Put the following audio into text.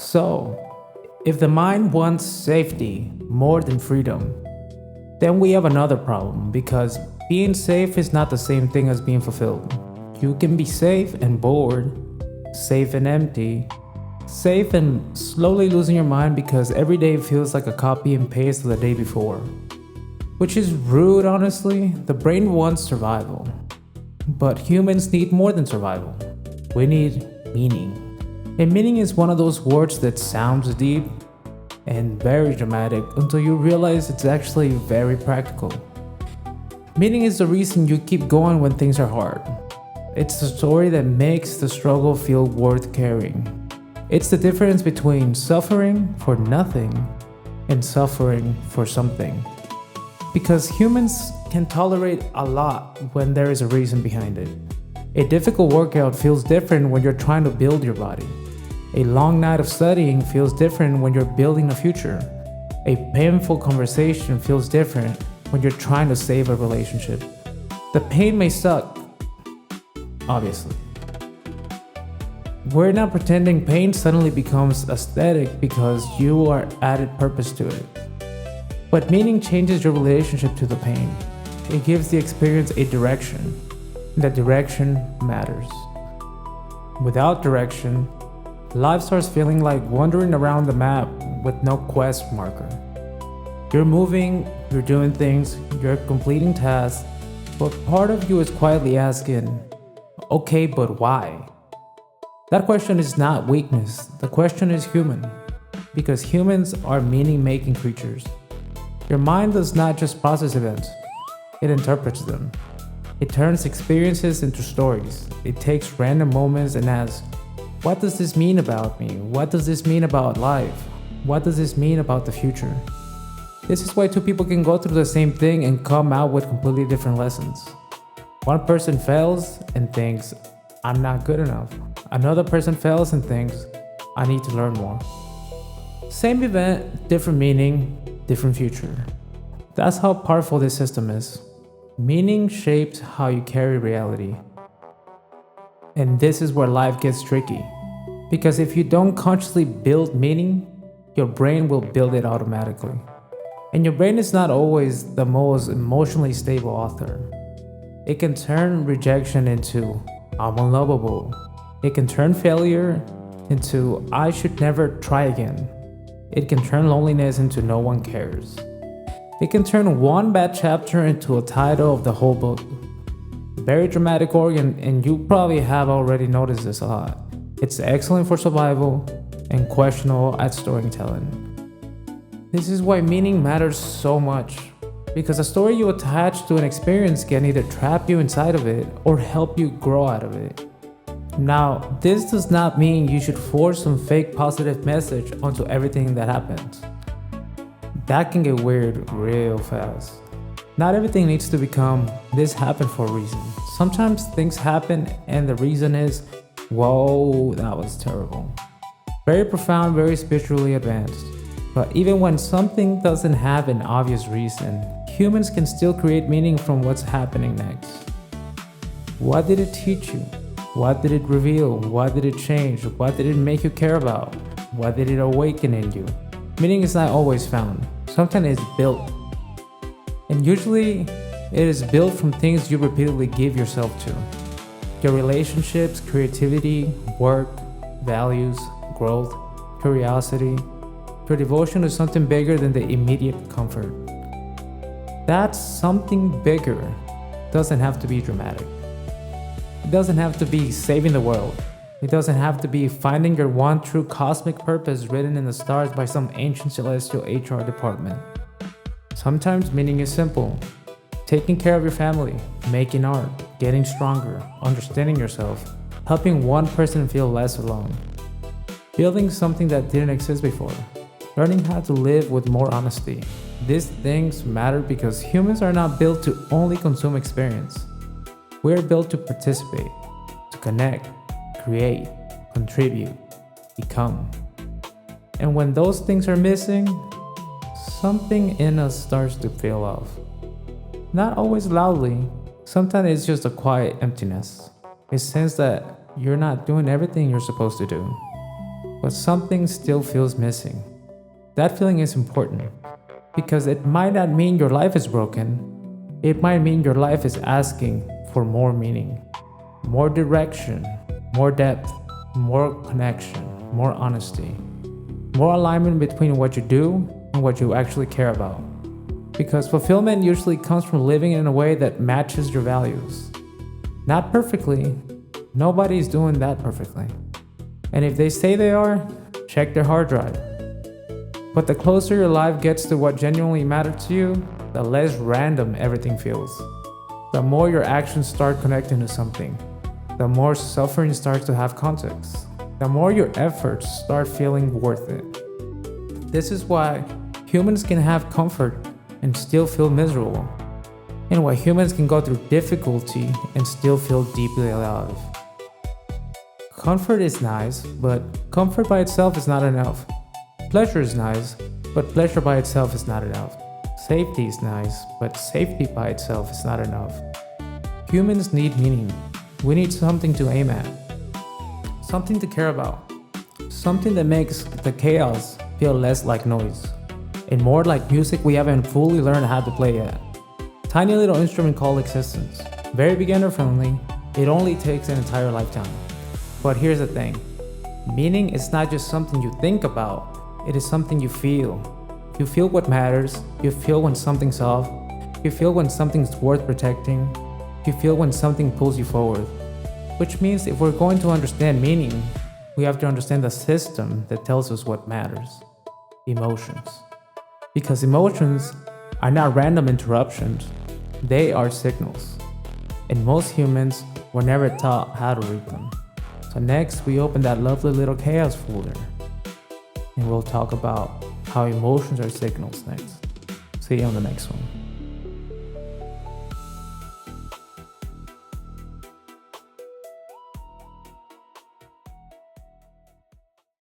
So, if the mind wants safety more than freedom, then we have another problem because being safe is not the same thing as being fulfilled. You can be safe and bored, safe and empty, safe and slowly losing your mind because every day feels like a copy and paste of the day before. Which is rude, honestly. The brain wants survival. But humans need more than survival. We need meaning. And meaning is one of those words that sounds deep and very dramatic until you realize it's actually very practical. Meaning is the reason you keep going when things are hard. It's the story that makes the struggle feel worth carrying. It's the difference between suffering for nothing and suffering for something. Because humans can tolerate a lot when there is a reason behind it. A difficult workout feels different when you're trying to build your body. A long night of studying feels different when you're building a future. A painful conversation feels different when you're trying to save a relationship. The pain may suck, obviously. We're not pretending pain suddenly becomes aesthetic because you are added purpose to it. But meaning changes your relationship to the pain. It gives the experience a direction. That direction matters. Without direction, life starts feeling like wandering around the map with no quest marker. You're moving, you're doing things, you're completing tasks, but part of you is quietly asking, okay, but why? That question is not weakness, the question is human, because humans are meaning-making creatures. Your mind does not just process events, it interprets them. It turns experiences into stories. It takes random moments and asks, what does this mean about me? What does this mean about life? What does this mean about the future? This is why two people can go through the same thing and come out with completely different lessons. One person fails and thinks, I'm not good enough. Another person fails and thinks, I need to learn more. Same event, different meaning, different future. That's how powerful this system is. Meaning shapes how you carry reality. And this is where life gets tricky. Because if you don't consciously build meaning, your brain will build it automatically. And your brain is not always the most emotionally stable author. It can turn rejection into, I'm unlovable. It can turn failure into, I should never try again. It can turn loneliness into, no one cares. It can turn one bad chapter into a title of the whole book. Very dramatic organ, and you probably have already noticed this a lot. It's excellent for survival and questionable at storytelling. This is why meaning matters so much, because a story you attach to an experience can either trap you inside of it or help you grow out of it. Now, this does not mean you should force some fake positive message onto everything that happens. That can get weird real fast. Not everything needs to become, this happened for a reason. Sometimes things happen and the reason is, whoa, that was terrible. Very profound, very spiritually advanced. But even when something doesn't have an obvious reason, humans can still create meaning from what's happening next. What did it teach you? What did it reveal? What did it change? What did it make you care about? What did it awaken in you? Meaning is not always found. Sometimes it's built. And usually, it is built from things you repeatedly give yourself to. Your relationships, creativity, work, values, growth, curiosity. Your devotion to something bigger than the immediate comfort. That something bigger doesn't have to be dramatic. It doesn't have to be saving the world. It doesn't have to be finding your one true cosmic purpose written in the stars by some ancient celestial HR department. Sometimes meaning is simple. Taking care of your family, making art, getting stronger, understanding yourself, helping one person feel less alone. Building something that didn't exist before. Learning how to live with more honesty. These things matter because humans are not built to only consume experience. We are built to participate, to connect, create, contribute, become. And when those things are missing, something in us starts to feel off. Not always loudly, sometimes it's just a quiet emptiness. A sense that you're not doing everything you're supposed to do. but something still feels missing. That feeling is important because it might not mean your life is broken. It might mean your life is asking for more meaning, more direction, more depth, more connection, more honesty, more alignment between what you do and what you actually care about. Because fulfillment usually comes from living in a way that matches your values. Not perfectly. Nobody's doing that perfectly. And if they say they are, check their hard drive. But the closer your life gets to what genuinely matters to you, the less random everything feels. The more your actions start connecting to something, the more suffering starts to have context, the more your efforts start feeling worth it. This is why humans can have comfort and still feel miserable, and why humans can go through difficulty and still feel deeply alive. Comfort is nice, but comfort by itself is not enough. Pleasure is nice, but pleasure by itself is not enough. Safety is nice, but safety by itself is not enough. Humans need meaning. We need something to aim at, something to care about, something that makes the chaos feel less like noise and more like music we haven't fully learned how to play yet. Tiny little instrument called existence. Very beginner friendly. It only takes an entire lifetime. But here's the thing. Meaning is not just something you think about. It is something you feel. You feel what matters. You feel when something's off. You feel when something's worth protecting. You feel when something pulls you forward. Which means if we're going to understand meaning, we have to understand the system that tells us what matters. Emotions. Because emotions are not random interruptions, they are signals. And most humans were never taught how to read them. So next, we open that lovely little chaos folder. And we'll talk about how emotions are signals next. See you on the next one.